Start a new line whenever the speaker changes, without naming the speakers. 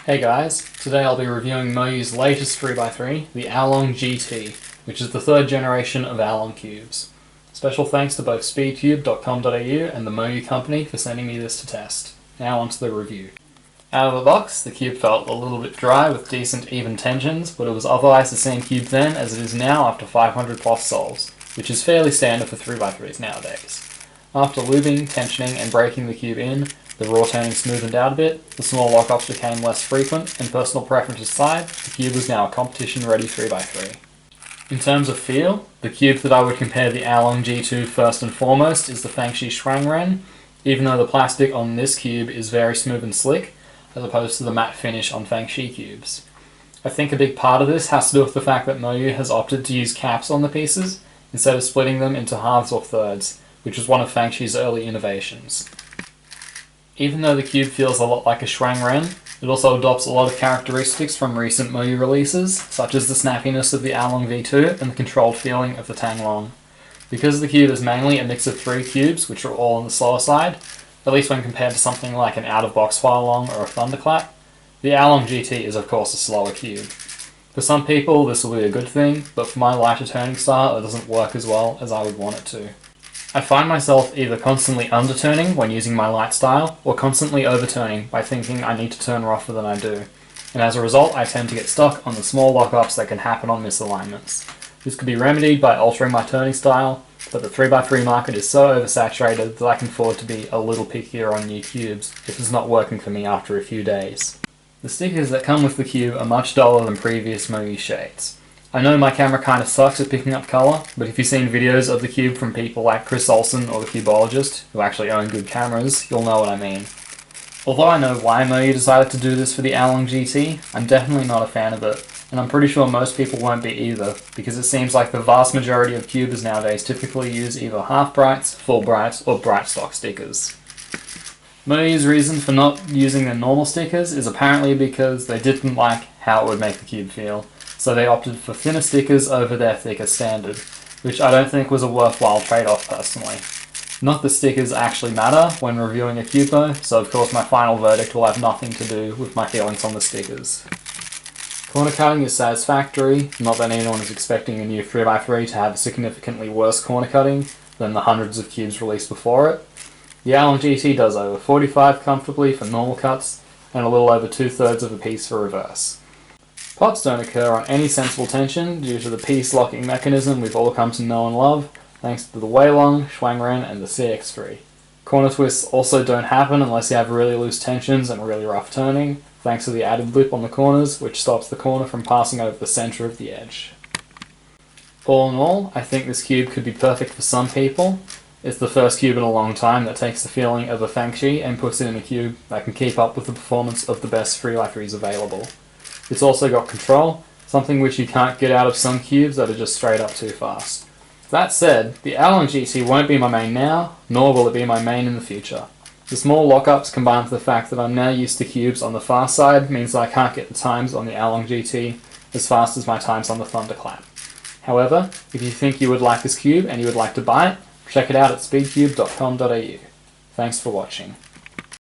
Hey guys, today I'll be reviewing Moyu's latest 3x3, the Aolong GT, which is the third generation of Aolong cubes. Special thanks to both Speedcubing.com.au and the Moyu company for sending me this to test. Now onto the review. Out of the box, the cube felt a little bit dry with decent even tensions, but it was otherwise the same cube then as it is now after 500 plus sols, which is fairly standard for 3x3s nowadays. After lubing, tensioning and breaking the cube in, the raw turning smoothened out a bit, the small lockups became less frequent, and personal preference aside, the cube was now a competition-ready 3x3. In terms of feel, the cube that I would compare the Aolong G2 first and foremost is the Fangxi Shuangren, even though the plastic on this cube is very smooth and slick, as opposed to the matte finish on Fangxi cubes. I think a big part of this has to do with the fact that Moyu has opted to use caps on the pieces, instead of splitting them into halves or thirds, which was one of Fangxi's early innovations. Even though the cube feels a lot like a Shuangren, it also adopts a lot of characteristics from recent Moyu releases, such as the snappiness of the Aolong V2 and the controlled feeling of the Tanglong. Because the cube is mainly a mix of three cubes, which are all on the slower side, at least when compared to something like an out-of-box Aolong or a Thunderclap, the Aolong GT is of course a slower cube. For some people this will be a good thing, but for my lighter turning style it doesn't work as well as I would want it to. I find myself either constantly underturning when using my light style, or constantly overturning by thinking I need to turn rougher than I do, and as a result I tend to get stuck on the small lockups that can happen on misalignments. This could be remedied by altering my turning style, but the 3x3 market is so oversaturated that I can afford to be a little pickier on new cubes if it's not working for me after a few days. The stickers that come with the cube are much duller than previous Moyu shades. I know my camera kinda sucks at picking up colour, but if you've seen videos of the cube from people like Chris Olsen or the Cubologist, who actually own good cameras, you'll know what I mean. Although I know why Moyu decided to do this for the Aolong GT, I'm definitely not a fan of it, and I'm pretty sure most people won't be either, because it seems like the vast majority of cubers nowadays typically use either half brights, full brights, or bright stock stickers. Moyu's reason for not using their normal stickers is apparently because they didn't like how it would make the cube feel, so they opted for thinner stickers over their thicker standard, which I don't think was a worthwhile trade-off personally. Not that stickers actually matter when reviewing a cube though, so of course my final verdict will have nothing to do with my feelings on the stickers. Corner cutting is satisfactory, not that anyone is expecting a new 3x3 to have significantly worse corner cutting than the hundreds of cubes released before it. The Aolong GT does over 45 comfortably for normal cuts, and a little over 2/3 of a piece for reverse. Pops don't occur on any sensible tension due to the piece locking mechanism we've all come to know and love, thanks to the Aolong, Shuangren and the CX3. Corner twists also don't happen unless you have really loose tensions and really rough turning, thanks to the added lip on the corners, which stops the corner from passing over the centre of the edge. All in all, I think this cube could be perfect for some people. It's the first cube in a long time that takes the feeling of a Fangxi and puts it in a cube that can keep up with the performance of the best 3x3s available. It's also got control, something which you can't get out of some cubes that are just straight up too fast. That said, the Aolong GT won't be my main now, nor will it be my main in the future. The small lockups combined with the fact that I'm now used to cubes on the fast side means that I can't get the times on the Aolong GT as fast as my times on the Thunderclap. However, if you think you would like this cube and you would like to buy it, check it out at speedcube.com.au. Thanks for watching.